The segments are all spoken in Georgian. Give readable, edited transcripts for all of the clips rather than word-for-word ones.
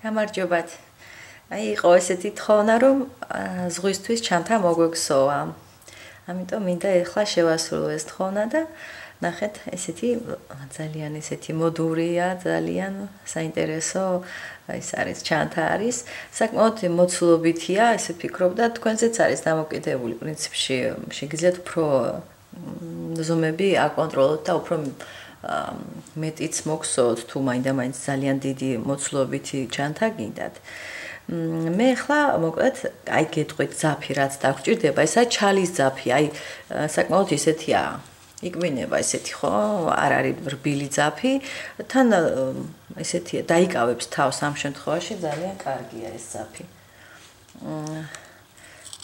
გამარჯობათ. იყო ესეთი თხოვნა, რომ ზღვისთვის ჩანთა მოგვექსოვა. ამიტომ მინდა ეხლა შევასრულო ეს თხოვნა და ნახეთ, ძალიან ესეთი მოდურია, ძალიან საინტერესო ეს არის ჩანთა არის. საკმაოდ მოცულობითია, ესე ვფიქრობ და თქვენზეც არის დამოკიდებული პრინციპში. შეგიძლიათ უფრო ზომები აკონტროლოთ და უფრო მეტიც მოგსოვოთ თუ მაინდა-მაინც ძალიან დიდი მოცულობითი ჩანთა გინდათ. მე ახლა მოკლედ აი გეტყვით ძაფი რაც დაგჭირდება, ესა ჩალის ძაფი, აი საკმაოდ ისეთია. იკვინება ესეთი ხო, არ არის რბილი ძაფი, თან ესეთია, დაიკავებს თავს ამ შემთხვევაში ძალიან კარგია ეს ძაფი.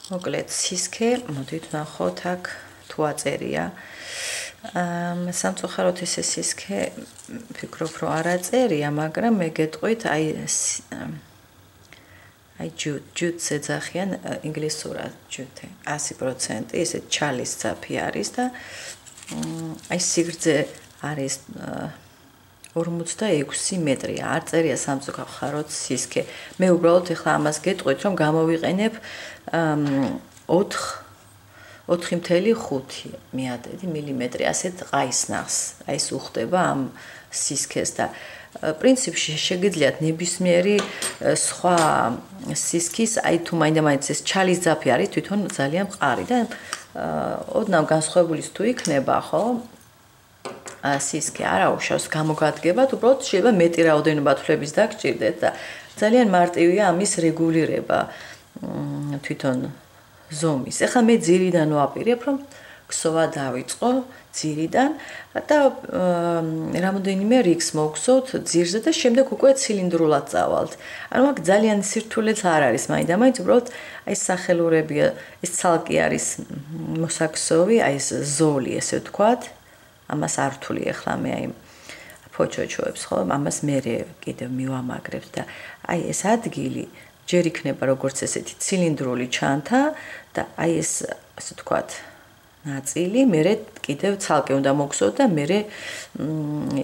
მოკლედ სისქე, მოდით ნახოთ აქ თუ აწერია. სამწუხაროდ ეს სისქე ვფიქრობ რომ არ აწერია, მაგრამ მე გეტყვით აი ჯუტს ეძახიან ინგლისურად ჯუტი 100% ესეთ ჩალის ძაფი არის და აი სიგრძე არის 46 მეტრია. არ წერია სამწუხაროდ სისქე. მე უბრალოდ ახლა ამას გეტყვით რომ გამოვიყენებ 4.5 მილიმეტრი ასეთ ყაისნახს. აი ეს უხდება ამ სისქეს და პრინციპში შეგიძლიათ ნებისმიერი სხვა სისქის, აი თუ მაინდა-მაინც ეს ჩალის ძაფი არის თვითონ ძალიან მყარი და ოდნავ განსხვავებულის თუ იქნება, ხო? სისქე არა უშავს გამოგადგებათ, უბრალოდ შეიძლება მეტი რაოდენობა თვლების დაგჭირდეთ და ძალიან მარტივია ამის რეგულირება თვითონ ზომის. ეხლა მე ძირიდან ვაპირებ, რომ ქსოვა დავიწყო ძირიდან და რამოდენიმე რიგს მოვგზავნოთ ძირზე და შემდეგ უკვე ცილინდრულად წავალთ. ანუ აქ ძალიან სირთულეც არ არის მაინდა-მაინც, უბრალოდ აი სახელურებია, ეს ცალკე არის მოსაქსოვი, აი ეს ზოლი, ესე ვთქვათ. ამას არ ვთვლი ახლა მე აი ფოჩოჩოებს, ხო? ამას მე კიდევ მივამაგრებ და აი ეს ადგილი ჯერ იქნება როგორც ესეთი ცილინდრული ჩანთა და აი ეს ასე ვთქვათ ნაწილი მე კიდევ ცალკე უნდა მოგხსოვოთ და მე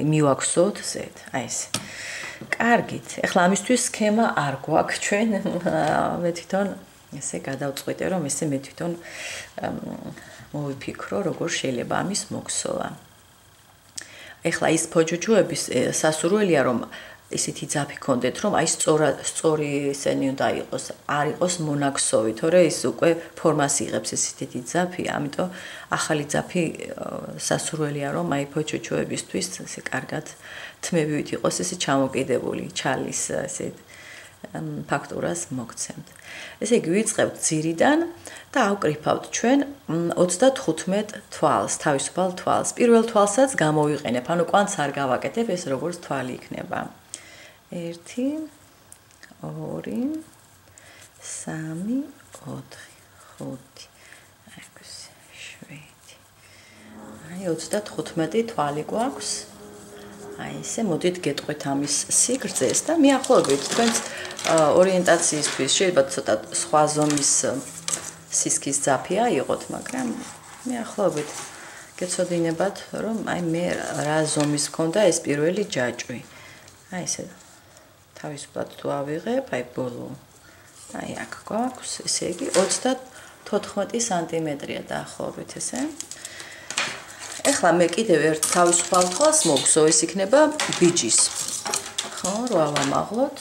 მივაქვსოთ ზედ. აი ეს. კარგით. ეხლა ამისთვის სქემა არ გვაქვს ჩვენ. მე თვითონ ესე გადავწყვიტე რომ ესე მე თვითონ მოვიფიქრო როგორ შეიძლება ამის მოგხსოვა. ეხლა ის ფოჯოჯოების სასურველია რომ ისეთი ძაფი ქონდეთ რომ აი სწორი ესენი უნდა იყოს, არ იყოს მონაქსოვი, თორე ის უკვე ფორმას იღებს ესეთი ძაფი, ამიტომ ახალი ძაფი სასურველია რომ აი ფოჯოჯოებისთვის ესე კარგად თმევივით იყოს ესე ჩამოკიდებული, ჩალის ესე ფაქტურას მოგცემთ. ესე იგი ვიწყებთ ძირიდან და ავკრიფავთ ჩვენ 35 თვალს, თავისუფალ თვალს. პირველ თვალსაც გამოვიყენებ, ანუ კვანტს არ გავაკეთებ, ეს როგორც თვალი იქნება. 1 2 3 4 5 6 7 აი 35 თვალი გვაქვს. აი ესე მოდით გეტყვით ამის სიგრძეს და მიახლოებით თქვენს ორიენტაციისთვის შეიძლება ცოტა სხვა ზომის სისქის ძაფი აიღოთ, მაგრამ მიახლოებით გეცოდინებათ რომ აი მე რა ზომის მქონდა ეს პირველი ჯაჭვი. აი ესე თავისუფლად თუ ავიღებ, აი ბოლო. აი აქ გვაქვს, ესე იგი 34 სანტიმეტრია დაახლოებით ესე. ეხლა მე კიდევ ერთ თავისუფალ თვალს მოგხსოვ, ეს იქნება ბიჯის. ხო, რა ვამაღლოთ.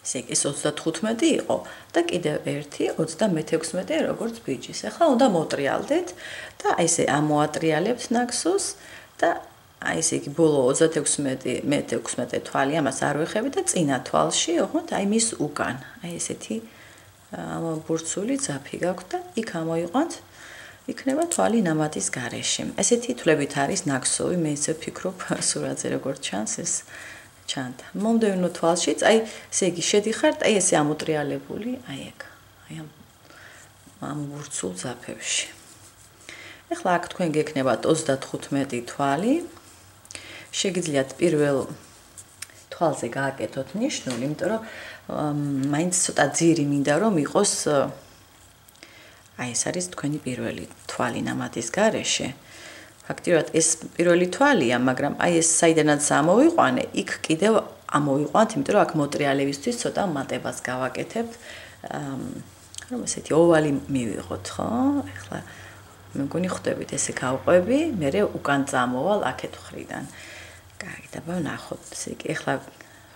ესე იგი 35 იყო და კიდევ ერთი 36 როგორც ბიჯის. ეხლა უნდა მოტრიალდეთ და აი ესე ამოატრიალებთ ნაქსოს და აი ესე იგი ბოლო 36 თვალი ამას არ ვეხები და წინა თვალში, ოღონდ აი მის უკან. აი ესეთი ბურცული ძაფი გაქვთ და იქ ამოიყვანთ. იქნება თვალი ნამატის გარეშე. ესეთი თვლებით არის ნაქსოვი, მე ისე ვფიქრობ სურათზე როგორც ჩანს ეს ჩანთა. მომდევნო თვალშიც აი ესე იგი შედიხართ აი ესე ამოტრიალებული, აი ეგ. აი ამ ბურცულ ძაფებში. ეხლა აქ თქვენ გექნებათ 35 თვალი. შეგიძლიათ პირველ თვალზე გააკეთოთ ნიშნული, იმიტომ რომ მაინც ცოტა ძირი მინდა რომ იყოს აი ეს არის თქვენი პირველი თვალი ნამატის გარეშე. ფაქტიურად ეს პირველი თვალია, მაგრამ აი ეს საიდანაც ამოვიყვანე, იქ კიდევ ამოვიყვანთ, იმიტომ რომ აქ მოტრიალებისთვის ცოტა მატებას გავაკეთებთ. რომ ესეთი ოვალი მივიღოთ, ხო? ეხლა მე მგონი ხვდებით ესე გავყვები, მე უკან წამოვალ აქეთ ხრიდან. კარგი, და ვნახოთ, ესე იგი ეხლა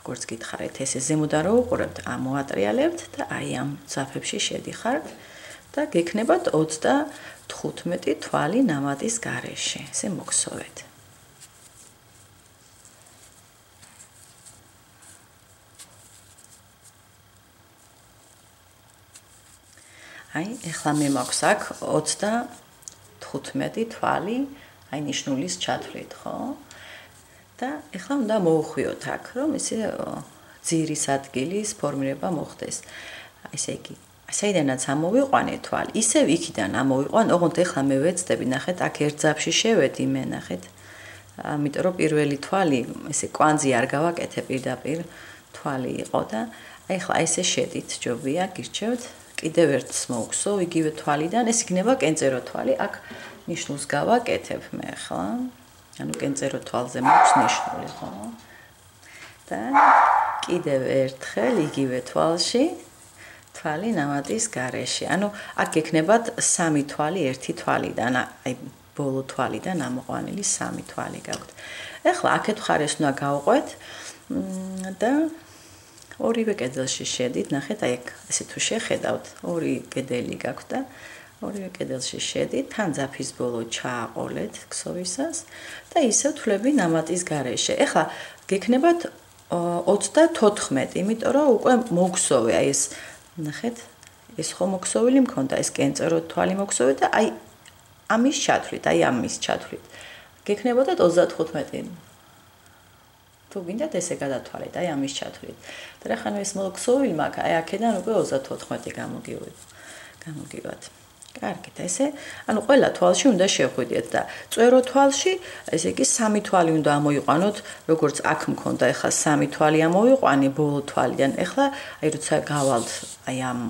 როგორც გითხარით, ესე ზემოდან რო უყურებთ, ამოატრიალებთ და აი ამ ძაფებში შედიხართ და გექნებათ 35 თვალი ნამატის გარეშე. ესე მოგსოვეთ. აი, ეხლა მე მაქვს აქ 35 თვალი, აი ნიშნულის ჩათვლით, ხო? და ეხლა უნდა მოვხვიოთ აქ, რომ ესე ძირის ადგილის ფორმირება მოხდეს. ესე იგი, საიდანაც ამოვიყვანე თვალი, ისევ იქიდან ამოვიყვან, ოღონდ ეხლა მე ვეცდები, ნახეთ, აქ ერთ ძაფში შევედი მე, ნახეთ. ამიტომ რომ პირველი თვალი, ესე კვანძი არ გავაკეთე პირდაპირ თვალი იყო და ეხლა ესე შედით, ჯობია, გირჩევთ. კიდევ ერთს მოვხსო იგივე თვალიდან, ეს იქნება კენწერო თვალი, აქ ნიშნულს გავაკეთებ მე ხო? ანუ კენწერო თვალზე მაქვს ნიშნული, ხო? და კიდევ ერთხელ იგივე თვალში თვალი ნამატის გარეშე. ანუ აქ გექნებათ 3 თვალი ერთი თვალიდან, აი ბოლო თვალიდან ამოყვანილი 3 თვალი გაქვთ. ეხლა აქეთ მხარეს უნდა გავყვეთ და ორივე კედელში შედით, ნახეთ, აი ესე თუ შეხედავთ, ორი კედელი გაქვთ და ორივე კედელში შედით, თან ძაფის ბოლო ჩააყოლეთ ქსოვისას და ისევ თვლები ნამატის გარეშე. ეხლა გექნებათ 34, იმიტომ რომ უკვე მოგსოვე, აი ეს ნახეთ, ეს ხო მოგსოვილი მქონდა, ეს კენწერო თვალი მოგსოვე და აი ამის ჩათვლით, აი ამის ჩათვლით. გექნებოდათ 35. თუ გინდათ ესე გადათვალეთ, აი ამის ჩათვლით. და რახან ეს მოგსოვილი მაქვს, აი აქედან უკვე 34 გამოგივათ. კარგი, და ესე, ანუ ყველა თვალში უნდა შევხვიდეთ და წვერო თვალში, ესე იგი 3 თვალი უნდა ამოიყვანოთ, როგორც აქ მქონდა, ეხლა 3 თვალი ამოვიყვანე ბოლო თვალიდან. ეხლა აი როცა გავალთ, აი ამ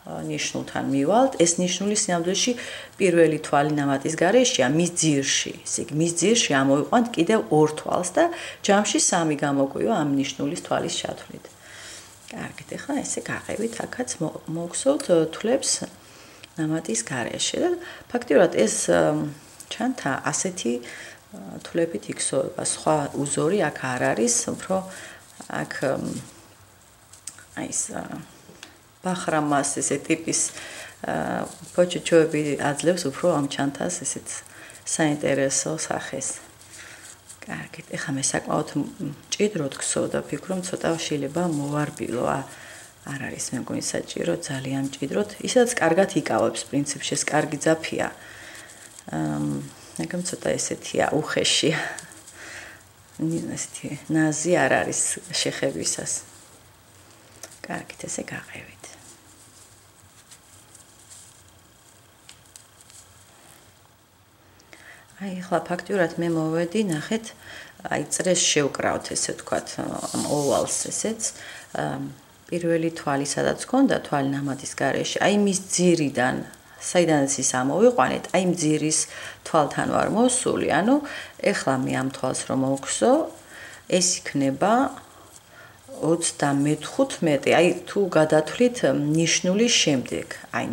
ნიშნულთან მივალთ, ეს ნიშნული სინამდვილეში პირველი თვალი ნამატის გარეშეა, მის ძირში. ესე იგი, მის ძირში ამოვიყვანთ კიდევ 2 თვალს და ჯამში 3 გამოგვივა ამ ნიშნულის თვალის ჩათვლით. კარგით, ეხლა ესე გაყევით, აქაც მოგხსოვთ თვლებს ნამატის გარეშე და ფაქტიურად ეს ჩანთა ასეთი თვლებით იქსოვება. სხვა უზორი აქ არ არის, უფრო აქ აი ეს ბახრამას ესე ტიპის პოჩოჩოები აძლევს უფრო ამ ჩანთას ესეთ საინტერესო სახეს. კარგით, ეხლა მე საკმაოდ მჭიდროდ გსოვ და ფიქრობ, ცოტა შეიძლება მოვარბილო. არ არის მე მგონი საჭირო, ძალიან მჭიდროდ. ისაც კარგად იკავებს, პრინციპში ეს კარგი ძაფია. მაგრამ ცოტა ესეთია, უხეშია. ესეთი ნაზი არ არის შეხებისას. კარგით, ესე გაყევით. აი, ახლა ფაქტიურად მე მოვედი, ნახეთ, აი წრეს შევკრავთ, ესე ვთქვათ, ამ ოვალს ესეც. პირველი თვალი სადაც ჰქონდა, თვალი ნამატის გარეშე, აი მის ძირიდან, საიდანაც ის ამოვიყვანეთ, აი იმ ძირის თვალთან ვარ მოსული, ანუ ეხლა მე ამ თვალს რომ მოვხსო, ეს იქნება 35, აი თუ გადათვლით ნიშნულის შემდეგ, აი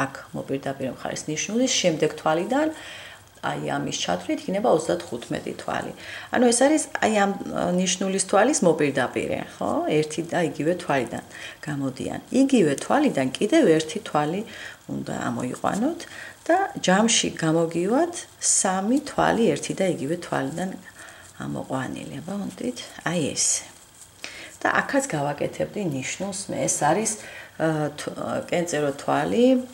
აქ მოპირდაპირ მხარეს ნიშნულის შემდეგ თვალიდან აი ამის ჩათვლით იქნება 35 თვალი. ანუ ეს არის აი ამ ნიშნულის თვალის მოპირდაპირე, ხო? ერთი და იგივე თვალიდან გამოდიან. იგივე თვალიდან კიდევ ერთი თვალი უნდა ამოიყვანოთ და ჯამში გამოგივათ 3 თვალი ერთი და იგივე თვალიდან ამოყვანილი. აბა ვუნდით, აი ეს. და აქაც გავაკეთებდი ნიშნულს, მე ეს არის კენწერო თვალი,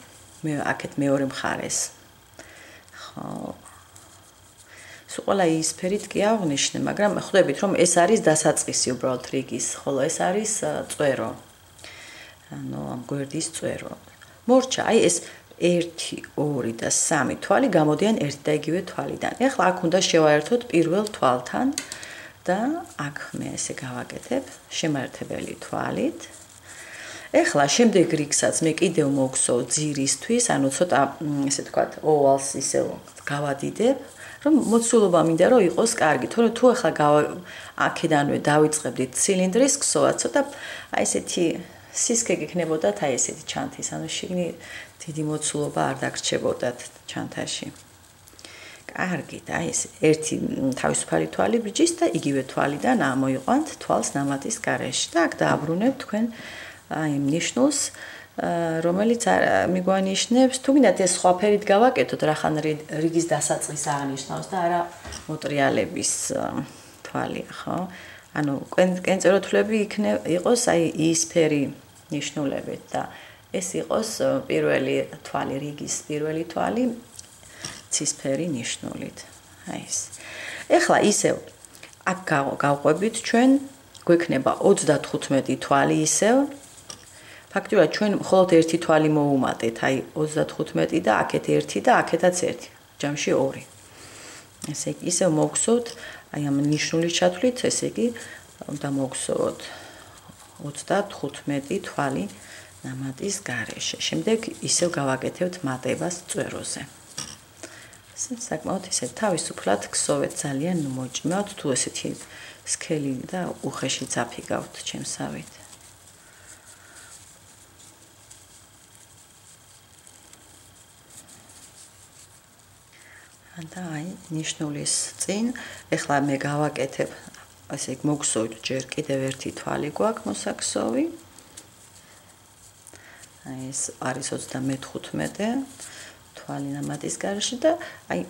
მე აქეთ მეორე მხარეს. ყველა ისფერით კი აღნიშნე, მაგრამ ხვდებით, რომ ეს არის დასაწყისი უბრალოდ რიგის, ხოლო ეს არის წვერო. ანუ ამ გვერდის წვერო. მორჩა, აი ეს 1, 2 და 3 თვალი გამოდიან ერთი და იგივე თვალიდან. ეხლა აქ უნდა შევაერთოთ პირველ თვალთან და აქ მე ესე გავაკეთებ შემაერთებელი თვალით. ეხლა შემდეგ რიგსაც მე კიდევ მოგხსოვ ძირისთვის, ანუ ცოტა ესე ვთქვათ, ოვალს ისე გავადიდებ, რომ მოცულობა მინდა რომ იყოს კარგი, თორე თუ ახლა აქედანვე დავიწყებდით ცილინდრის ქსოვა, ცოტა აი ესეთი სისქე გიქნებოდათ აი ესეთი ჩანთის, ანუ შიგნი დიდი მოცულობა არ დაგრჩებოდათ ჩანთაში. კარგით, აი ეს ერთი თავისუფალი თვალი ბიჭის და იგივე თვალიდან ამოიყვანთ თვალს ნამატის გარეშე და აქ დააბრუნებთ თქვენ აი ნიშნულს, რომელიც მიგვანიშნებს, თუ გინდათ ეს სხვა ფერით გავაკეთოთ, რახან რიგის დასაწყის აღნიშნავს და არა მოტრიალების თვალია, ხო? ანუ კენწეროთვლები იყოს აი ის ფერი ნიშნულებით და ეს იყოს პირველი თვალი, რიგის პირველი თვალი ცისფერი ნიშნულით. აი ეს. ეხლა ისევ აქ გავყვებით ჩვენ გვექნება 35 თვალი ისევ. ფაქტობრივად ჩვენ მხოლოდ ერთი თვალი მოუმატეთ, აი 35 და აქეთ 1 და აქეთაც 1. ჯამში 2. ესე იგი ისევ მოგხსოვთ აი ამ ნიშნულის ჩათვლით, ესე იგი უნდა მოგხსოვოთ 35 თვალი ნამატის გარეშე. შემდეგ ისევ გავაკეთებთ მატებას წვეროზე. საკმაოდ ისე თავისუფლად ქსოვეთ, ძალიან მოჭმევთ თუ ესეთი სქელი და უხეში ძაფი გაქვთ ჩემსავით. და აი ნიშნულის წინ ეხლა მე გავაკეთებ, ასე იგი მოგხსოვთ ჯერ კიდევ ერთი თვალი გვაქვს მოსაქსოვი. აი ეს არის 35 თვალი ნამატის გარეშე და აი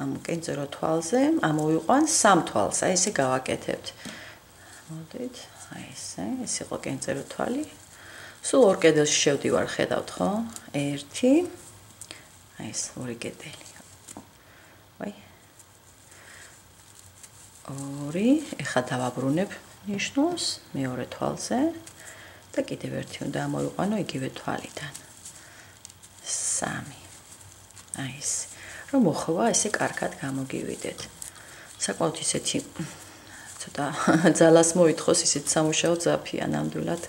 ამ კენწერო თვალზე ამოვიყვან 3 თვალს, აი ესე გავაკეთებთ. მოდით, აი ესე, ეს იყო კენწერო თვალი. სულ ორ კედელში შევდივარ, ხედავთ ხო? 1 აი ეს ორი კედელი. აი 2, ეხლა დავაბრუნებ ნიშნულს მეორე თვალზე და კიდევ ერთი უნდა ამოვიყვანო იგივე თვალიდან. 3 აი ეს რომ მოხვა ესე კარგად გამოგივიდეთ. საკმაოდ ისეთი ცოტა ძალას მოითხოვს, ისეთ სამუშაო ძაფია ნამდვილად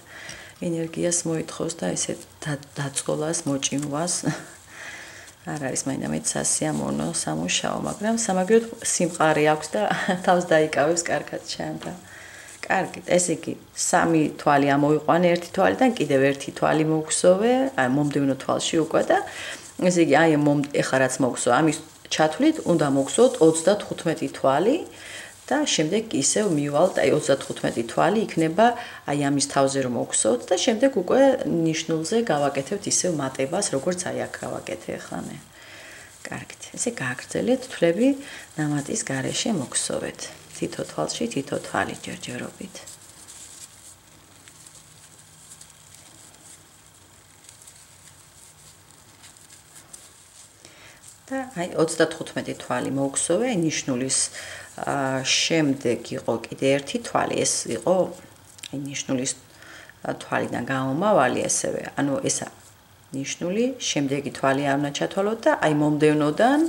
ენერგიას მოითხოვს და ესე დაწყოლას, მოჭიმვას. არ არის მაინც სასიამოვნო სამუშაო, მაგრამ სამაგიეროდ სიმყარე აქვს და თავს დაიკავებს კარგად ჩანდა. კარგით, ესე იგი 3 თვალი ამოვიყვანე ერთი თვალიდან, კიდევ ერთი თვალი მოგხსოვე, აი მომდევნო თვალში უკვე და ესე იგი აი ეხლა რაც მოგხსოვე, ამის ჩათვლით უნდა მოგხსოვოთ 35 თვალი და შემდეგ ისევ მივალთ აი 35 თვალი იქნება აი ამის თავზე რომ მოგხსოვოთ და შემდეგ უკვე ნიშნულზე გავაკეთებთ ისევ მატებას, როგორც აი აქ გავაკეთე ახლა მე. კარგით, ესე გააგრძელეთ თვლები ნამატის გარეშე მოგხსოვეთ. თითო თვალში თითო თვალი ჯერჯერობით. და აი 35 თვალი მოგხსოვე, ნიშნულის შემდეგ იყო კიდე ერთი თვალი, ეს იყო აი ნიშნულის თვალიდან გამომავალი ესევე. ანუ ეს ნიშნული, შემდეგი თვალი არ უნდა ჩათვალოთ და აი მომდევნოდან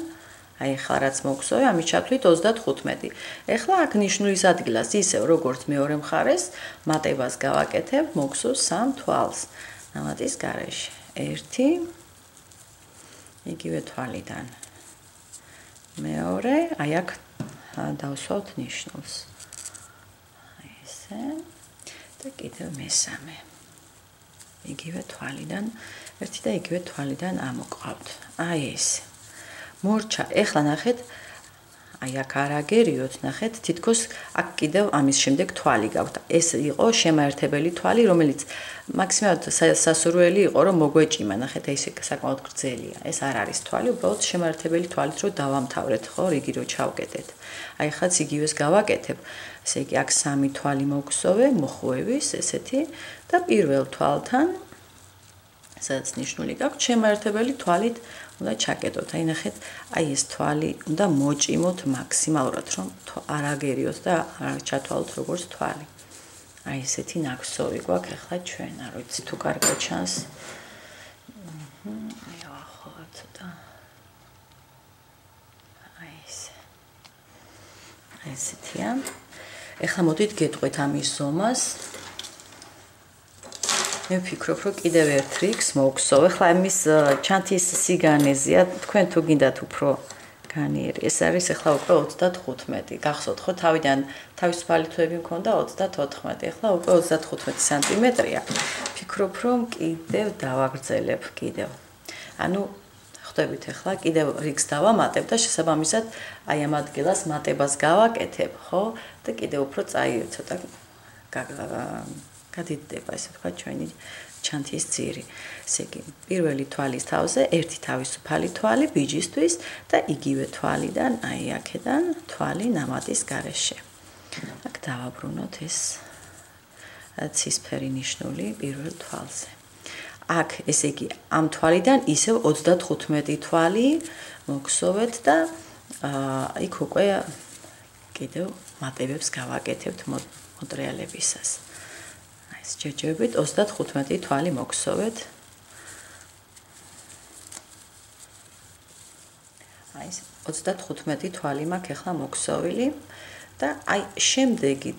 აი ახლა რაც მოგხსოვე, ამის ჩათვლით 35. ეხლა აქ ნიშნულის ადგილას ისევ როგორც მეორე მხარეს მატებას გავაკეთებ, მოგხსოვს 3 თვალს ნამატის გარეშე. 1 იგივე თვალიდან. მეორე, აი აქ დავსვავთ ნიშნულს. აი ესე და კიდევ მესამე. იგივე თვალიდან, ერთი და იგივე თვალიდან ამოყავთ. აი ეს. მორჩა, ეხლა ნახეთ, აი აქ არ აგერიოთ, ნახეთ, თითქოს აქ კიდევ ამის შემდეგ თვალი გაქვთ. ეს იყო შემაერთებელი თვალი, რომელიც მაქსიმალურად სასურველი იყო, რომ მოგვეჭიმა, ნახეთ, ეს საკმაოდ გრძელია. ეს არ არის თვალი, უბრალოდ შემაერთებელი თვალით რომ დავამთავრეთ, ხო, რიგი რო ჩავკეტეთ. აი ხაც იგივეს გავაკეთებ. ესე იგი აქ 3 თვალი მოგხსოვე, მოხვევის ესეთი და პირველ თვალთან სადაც ნიშნული გაქვთ, შემაერთებელი თვალით უნდა ჩაკეტოთ. აი ნახეთ, აი ეს თვალი უნდა მოჭიმოთ მაქსიმალურად, რომ არ აგერიოთ და არ ჩათვალოთ როგორც თვალი. აი ესეთი ნაგვსოვი გვაქვს ახლა ჩვენ, არ ვიცი თუ კარგად ჩანს. ახლა ცოტა. აი ეს. ესეთია. ეხლა მოდით გეტყვით ამის ზომას. მე ვფიქრობ, რომ კიდევ ერთ რიგს მოვხსოვ. ახლა ამის ჩანთის სიგანეზეა, თქვენ თუ გინდათ უფრო განიერი. ეს არის ახლა უკვე 35. გახსოვთ ხო, თავიდან თავისუფალი თვეები მქონდა 34. ახლა უკვე 35 სანტიმეტრია. ფიქრობ, რომ კიდევ დავაგრძელებ კიდევ. ანუ ხვდებით ახლა კიდევ რიგს დავამატებ და შესაბამისად აი ამ ადგილას მატებას გავაკეთებ, ხო? და კიდევ უფრო ცოტა გადიდება, ესე ვთქვათ, ჩვენი ჩანთის ძირი. ესე იგი, პირველი თვალის თავზე ერთი თავისუფალი თვალი ბიჯისთვის და იგივე თვალიდან, აი აქედან თვალი ნამატის გარეშე. აქ დავაბრუნოთ ეს ცისფერი ნიშნული პირველ თვალზე. აქ, ესე იგი, ამ თვალიდან ისევ 35 თვალი მოგსოვეთ და იქ უკვე კიდევ მატებებს გავაკეთებთ მოტრიალებისას. ეს ჯერჯერობით 35 თვალი მოგსოვეთ. აი ეს 35 თვალი მაქვს ახლა მოგსოვილი და აი შემდეგი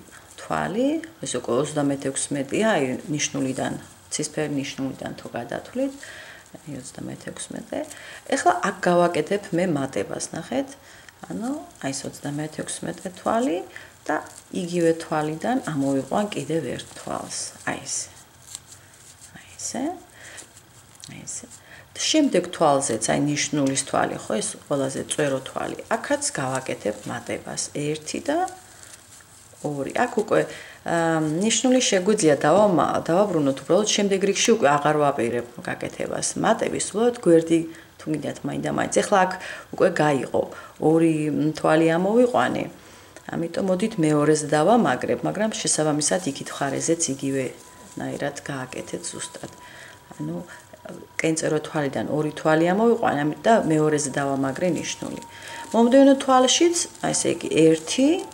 თვალი, ეს უკვე 36-ია, აი ნიშნულიდან, ცისფერი ნიშნულიდან თუ გადათვლით, 36. ახლა აქ გავაკეთებ მე მატებას, ნახეთ? ანუ აი ეს 36 თვალი და იგივე თვალიდან ამოვიყვან კიდევ ერთ თვალს. აი ესე. აი ესე. აი ესე. შემდეგ თვალზეც აი ნიშნულის თვალი, ხო, ეს ყველაზე წვერო თვალი. აქაც გავაკეთებ მატებას. 1 და 2. აქ უკვე ნიშნული შეგვიძლია დავაბრუნოთ, უბრალოდ შემდეგ რიგში უკვე აღარ ვაპირებ გაკეთებას. მატების უბრალოდ გვერდი თუ გინდათ მაინდა-მაინც. ახლა აქ უკვე გაიყო 2 თვალი ამოვიყვანე. ამიტომ მოდით მეორეზე დავამაგრებ, მაგრამ შესაბამისად იქით მხარეზეც იგივენაირად გააკეთეთ ზუსტად. ანუ კენწერო თვალიდან 2 თვალი ამოვიყვანე, ამიტომ და მეორეზე დავამაგრე ნიშნული. მომდევნო თვალშიც, ესე იგი 1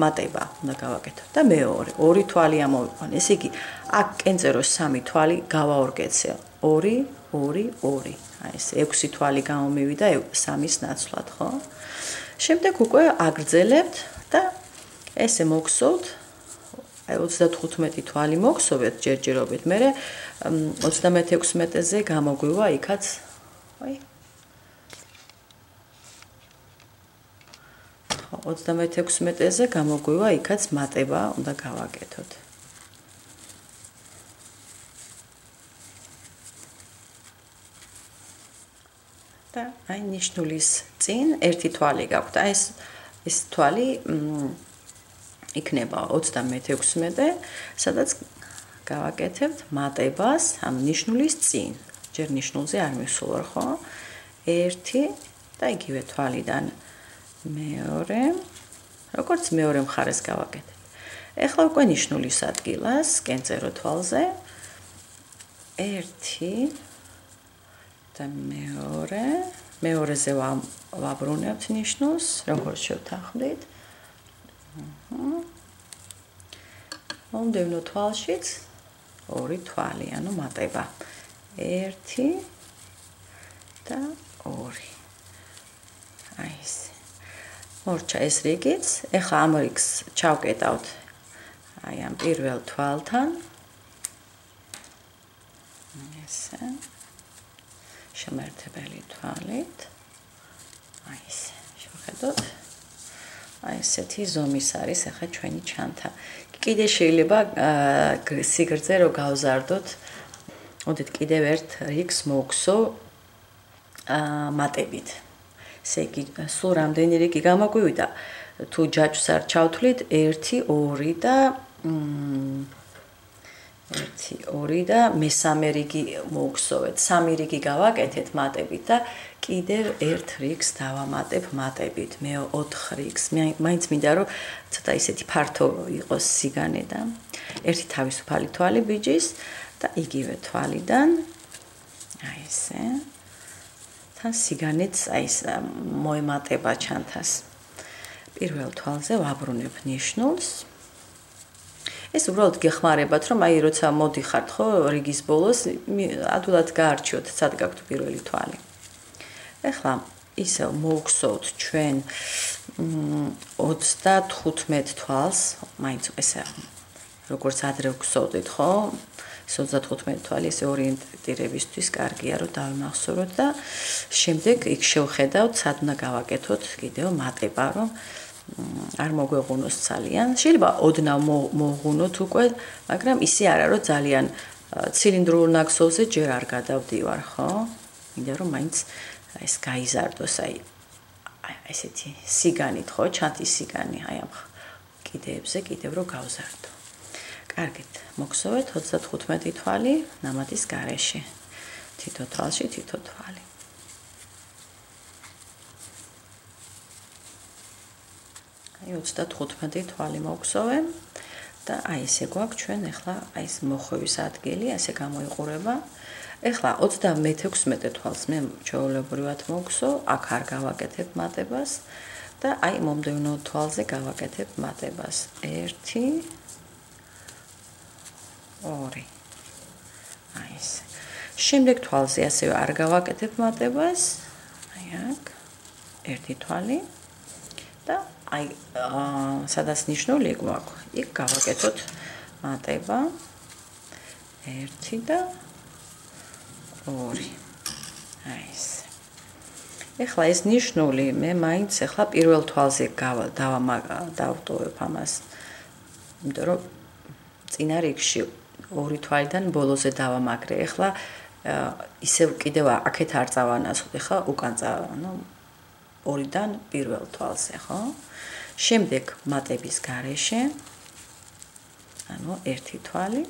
მატება უნდა გავაკეთო და მეორე 2 თვალი ამოვიყვანე. ესე იგი, აქ კენწეროს 3 თვალი გავაორგეცე. 2, 2, 2. აი ეს 6 თვალი გამომივიდა 3-ის ნაცვლად, ხო? შემდეგ უკვე აგრძელებთ და ესე მოგსოვთ, აი 35 თვალი მოგსოვეთ ჯერჯერობით, მერე 36-ზე გამოგვივა იქაც, აი 36-ზე გამოგვივა იქაც მატება უნდა გავაკეთოთ. და აი ნიშნულის წინ ერთი თვალი გაქვთ. აი ეს თვალი იქნება 36-ე, სადაც გავაკეთებთ მატებას ამ ნიშნულის წინ. ჯერ ნიშნულზე არ მივსულვარ, ხო? 1 და იგივე თვალიდან მეორე, როგორც მეორე მხარეს გავაკეთებ. ეხლა უკვე ნიშნულის ადგილას, კენწერო თვალზე 1 და მეორეზე ვაბრუნებთ ნიშნულს, როგორც შევთანხმდით. მომდევნო თვალშიც 2 თვალი, ანუ მატება. 1 და 2. აი ეს. მორჩა ეს რიგიც. ეხლა ამ რიგს ჩავკეტავთ აი ამ პირველ თვალთან. ესე. შემერთებელი თვალით. აი ესე. შევხედოთ. აი ესეთი ზომის არის ახლა ჩვენი ჩანთა. კიდე შეიძლება სიგრძე რო გავზარდოთ. მოდით კიდევ ერთ რიგს მოვგსო მატებით. ესე იგი, სულ რამდენი რიგი გამოგვივიდა? თუ ჯაჭვს არ ჩავთვლით, 1, 2 და 1, 2 და მესამე რიგი მოვგსოვეთ. 3 რიგი გავაკეთეთ მატებით და კიდევ ერთ რიგს დავამატებ მატებით. მე 4 რიგს. მაინც მინდა რომ ცოტა ისეთი ფართო იყოს სიგანე და ერთი თავისუფალი თვალი ბიჯის და იგივე თვალიდან აი ესე თან სიგანეც აი ეს მოემატება ჩანთას. პირველ თვალზე ვაბრუნებ ნიშნულს. ეს უბრალოდ გეხმარებათ, რომ აი როცა მოდიხართ ხო რიგის ბოლოს, ადვილად გაარჩიოთ, სად გაქვთ პირველი თვალი. ეხლა ისევ მოვგსოვთ ჩვენ 35 თვალს, მაინც ესე როგორც ადრე ვგსოვდით, ხო? 25 თვალი ეს ორიენტირებისთვის კარგია რომ დავიმახსოვროთ და შემდეგ იქ შევხედავთ სად უნდა გავაკეთოთ კიდევ მატება რომ არ მოგვეღუნოს ძალიან. შეიძლება ოდნავ მოღუნოთ უკვე, მაგრამ ისე არა რომ ძალიან ცილინდრულ ნაკსოვზე ჯერ არ გადავდივარ, ხო? მინდა რომ მაინც ეს გაიზარდოს აი ესეთი სიგანით, ხო? ჩანთის სიგანი აი ამ კიდეებზე კიდევ რომ გავზარდო. კარგით, მოგსოვეთ 35 თვალი ნამატის გარეშე. თითო თვალში თითო თვალი. აი 35 თვალი მოგსოვე და აი ესე გვაქვს ჩვენ ახლა აი ეს მოხვევის ადგილი, ასე გამოიყურება. ახლა 36 თვალს მე ჩვეულებრივად მოგსო, აქ არ გავაკეთებ მატებას და აი მომდევნო თვალზე გავაკეთებ მატებას. 1 2 აი ესე. შემდეგ თვალზე ასევე არ გავაკეთებ მატებას. აი აქ 1 თვალი და აი სადაც ნიშნული გვაქვს, იქ გავაკეთოთ მატება 1 და 2. აი ეს. ეხლა ეს ნიშნული მე მაინც ეხლა პირველ თვალზე დავტოვებ ამას. იმიტომ რომ წინა რიგში 2 თვალიდან ბოლოზე დავამაგრე. ეხლა ისევ კიდევ აქეთ არ წავანაცვლე, ხა უკან ანუ 2-დან პირველ თვალზე, ხო? შემდეგ მატების გარეშე ანუ 1 თვალი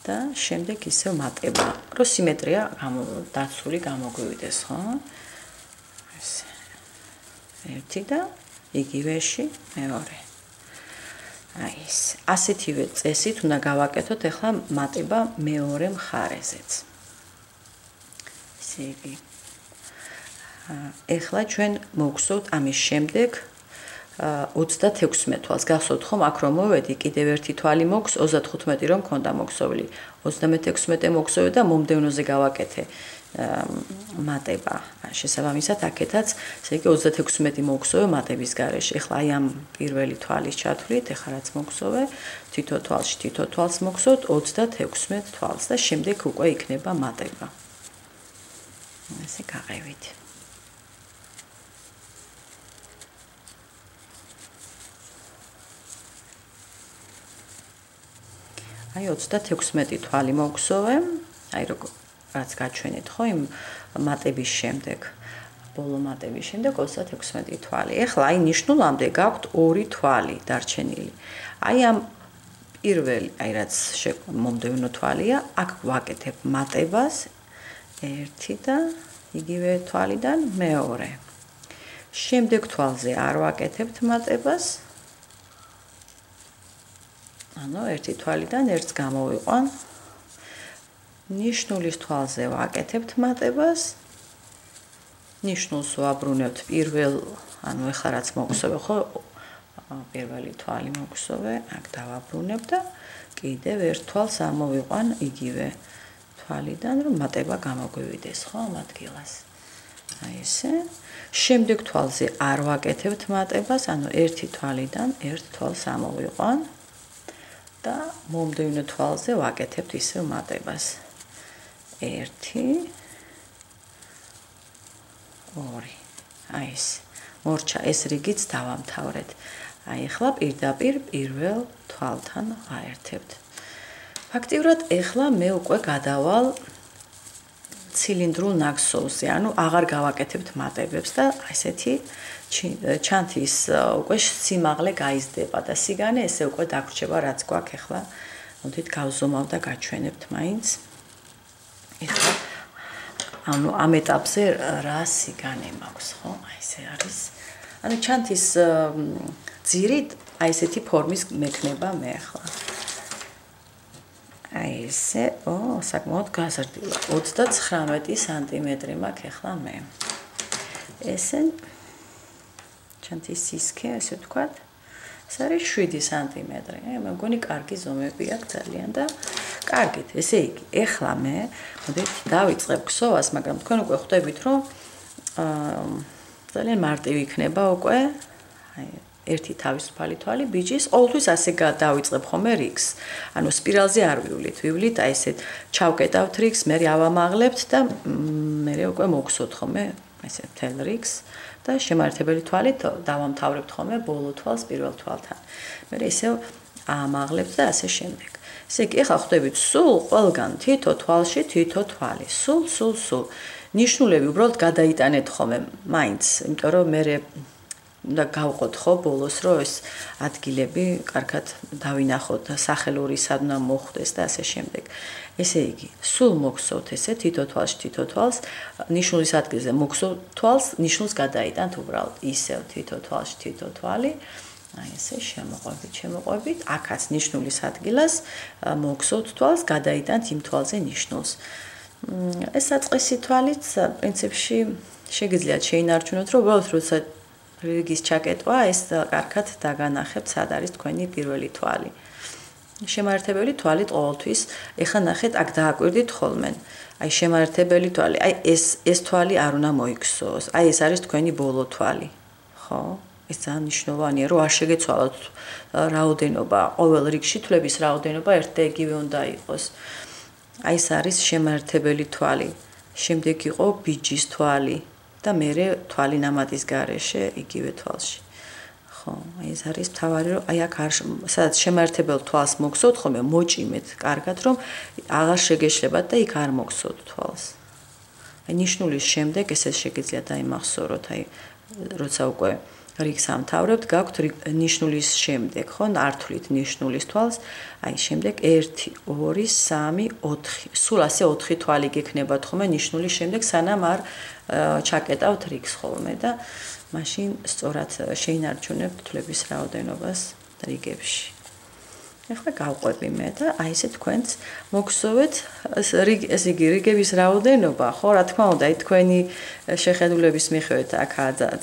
და შემდეგ ისევ მატება, რომ სიმეტრია დაცული გამოგვივიდეს, ხო? ესე. 1 და იგივეში მეორე. აი ეს. ასეთივე წესით უნდა გავაკეთოთ ახლა მატება მეორე მხარეზეც. ესე იგი. ახლა ჩვენ მოგხსოვთ ამის შემდეგ 36 თვალს გახსოვთ ხომ აქ რომ მოვედი კიდევ 1 თვალი მოგს 35 რომ მქონდა მოგსოვლი 36 მოგსოვე და მომდევნოზე გავაკეთე მატება შესაბამისად აქეთაც ესე იგი 36 მოგსოვე მატების გარეშე ახლა აი ამ პირველი თვალის ჩათვლით ახლა რაც მოგსოვე თითო თვალში თითო თვალს მოგსოვთ 36 თვალს და შემდეგ უკვე იქნება მატება ესე გაყევით აი 36 თვალი მოგსოვე, აი რაც გაჩვენეთ ხო იმ მატების შემდეგ, ბოლო მატების შემდეგ 36 თვალი. ეხლა აი ნიშნულამდე გაქვთ 2 თვალი დარჩენილი. აი ამ პირველი, აი რაც მომდევნო თვალია, აქ ვაკეთებ მატებას 1 და იგივე თვალიდან მეორე. შემდეგ თვალზე არ ვაკეთებთ მატებას ანუ 1 თვალიდან 1-ს გამოვიყვან. ნიშნულის თვალზე ვაკეთებთ მატებას. ნიშნულს ვაბრუნებთ პირველ, ანუ ეხლა რაც მოგსოვე ხო, პირველი თვალი მოგსოვე, აქ დავაბრუნებ და კიდევ 1 თვალს ამოვიყვან იგივე თვალიდან, რომ მატება გამოგვივიდეს ხო ამ ადგილას. აი ესე. შემდეგ თვალზე არ ვაკეთებთ მატებას, ანუ 1 თვალიდან 1 თვალს ამოვიყვან. და მომდევნო თვალზე ვაკეთებთ ისევ მატებას 1 2 აი ეს მორჩა ეს რიგიც დავამთავრეთ აი ახლა პირდაპირ პირველ თვალთან ვაერთებთ ფაქტიურად ახლა მე უკვე გადავალ ცილინდრულ ნაკსოვზე ანუ აღარ გავაკეთებთ მატებებს და ესეთი ჩანთის უკვე სიმაღლე გაიზრდება და სიგანე ესე უკვე დაგვრჩება რაც გვაქვს ახლა მოდით გავზომავ და გაჩვენებთ მაინც ეხლა ანუ ამ ეტაპზე რა სიგანე მაქვს ხო აი ესე არის ანუ ჩანთის ძირით აი ესეთი ფორმის მექნება მე ახლა აი ესე საკმაოდ გაზრდილა 39 სანტიმეტრი მაქვს ახლა მე ესე ჩანთის სისქე, ასე ვთქვათ, ეს არის 7 სანტიმეტრი. მე მგონი კარგი ზომები აქვს ძალიან და კარგით. ესე იგი, ეხლა მე მოდით დავიწყებ ქსოვას, მაგრამ თქვენ უკვე ხვდებით, რომ ძალიან მარტივი იქნება უკვე. აი, ერთი თავისუფალი თვალი ბიჭის, ყოველთვის ასე დავიწყებ ხოლმე რიგს. ანუ სპირალზე არ ვივლით, ვივლით აი ესეთ ჩავკეტავთ რიგს, მე ავამაღლებთ და მე უკვე მოგხსოვთ ხოლმე ესე მთელ რიგს და შემართებელი თვალით დავამთავრებთ ხოლმე ბოლო თვალს პირველ თვალთან. მე ისევ ამაღლებთ და ასე შემდეგ. ესე იგი, ახლა ხვდებით სულ ყველგან თითო თვალში თითო თვალი. სულ. ნიშნულები უბრალოდ გადაიტანეთ ხოლმე მაინც, იმიტომ რომ მე და გავყოთ ხო ბოლოს რომ ეს ადგილები კარგად დავინახოთ, სახელური სადნა მოხდეს და ასე შემდეგ. ესე იგი, სულ მოგხსოვთ ესე თითო თვალს, ნიშნულის ადგილზე მოგხსოვთ თვალს, ნიშნულს გადაიტანთ უბრალოდ ისევ თითო თვალში თითო თვალი. აი ესე შემოყვებით, აქაც ნიშნულის ადგილას მოგხსოვთ თვალს, გადაიტანთ იმ თვალზე ნიშნულს. ეს საწყისი თვალიც პრინციპში შეგიძლიათ შეინარჩუნოთ, რომ უბრალოდ როცა რიგის ჩაკეტვა ეს კარგად დაგანახებთ, სად არის თქვენი პირველი თვალი. შემართებელი თვალით ყოველთვის, ეხლა ნახეთ, აქ დააკვირდით ხოლმე. აი შემართებელი თვალი, აი ეს თვალი არ უნდა მოიქცოს. აი ეს არის თქვენი ბოლო თვალი. ხო? ეს ძალიან მნიშვნელოვანია, რომ არ შეგეცვალოთ რაოდენობა, ყოველ რიგში თვლების რაოდენობა ერთ და იგივე უნდა იყოს. აი ეს არის შემართებელი თვალი. შემდეგ იყო ბიჯის თვალი და მერე თვალი ნამატის გარეშე იგივე თვალში. ხო, აი ეს არის თავარი, რომ აი აქ არ სადაც შემართებელ თვალს მოგხსოვთ ხოლმე, მოჭიმეთ კარგად, რომ აღარ შეგეშლებათ და იქ არ მოგხსოვთ თვალს. აი ნიშნულის შემდეგ ესე შეგიძლიათ დაიმახსოვროთ, აი როცა უკვე რიგს ამთავრებთ, გაქვთ ნიშნულის შემდეგ, ხო, ართვლით ნიშნულის თვალს, აი შემდეგ 1, 2, 3, 4, სულ ასე 4 თვალი გექნებათ ხოლმე ნიშნულის შემდეგ, სანამ არ ჩაკეტავთ რიგს ხოლმე და მაშინ სწორად შეინარჩუნებთ თვლების რაოდენობას რიგებში. ეხლა გავყვები მე და აი ესე თქვენც მოგხსოვეთ ეს იგი რიგების რაოდენობა, ხო, რა თქმა უნდა, აი თქვენი შეხედულების მიხედვით აქ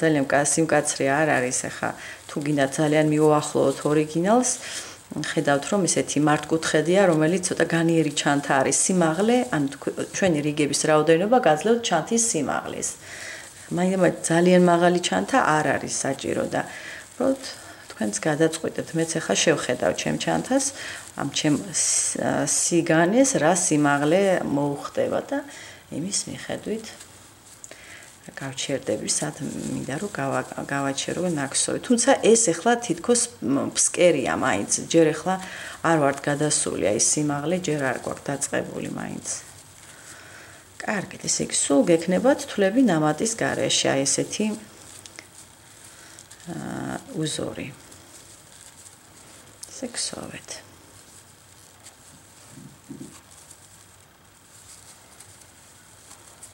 ძალიან სიმკაცრე არ არის, ახლა თუ გინდათ ძალიან მიუახლოვოთ ორიგინალს, ხედავთ რომ ესეთი მართკუთხედია, რომელიც ცოტა განიერი ჩანთა არის სიმაღლე, ანუ ჩვენი რიგების რაოდენობა გაძლევთ ჩანთის სიმაღლეს. მაგრამ ძალიან მაღალი ჩანთა არ არის საჭირო და უბრალოდ თქვენც გადაწყვეტეთ, მეც ახლა შევხედავ ჩემ ჩანთას, ამ ჩემ სიგანეს რა სიმაღლე მოუხდება და იმის მიხედვით გავჩერდები, სად მინდა რომ გავაჩერო ნაკსოვი. თუმცა ეს ახლა თითქოს ფსკერია მაინც, ჯერ ახლა არ ვართ გადასული, აი სიმაღლე ჯერ არ გვაქვს დაწყებული მაინც. კარგით, ესე იგი, სულ გექნებათ თვლები ნამატის გარეშე, აი ესეთი უზორი. Sexovet.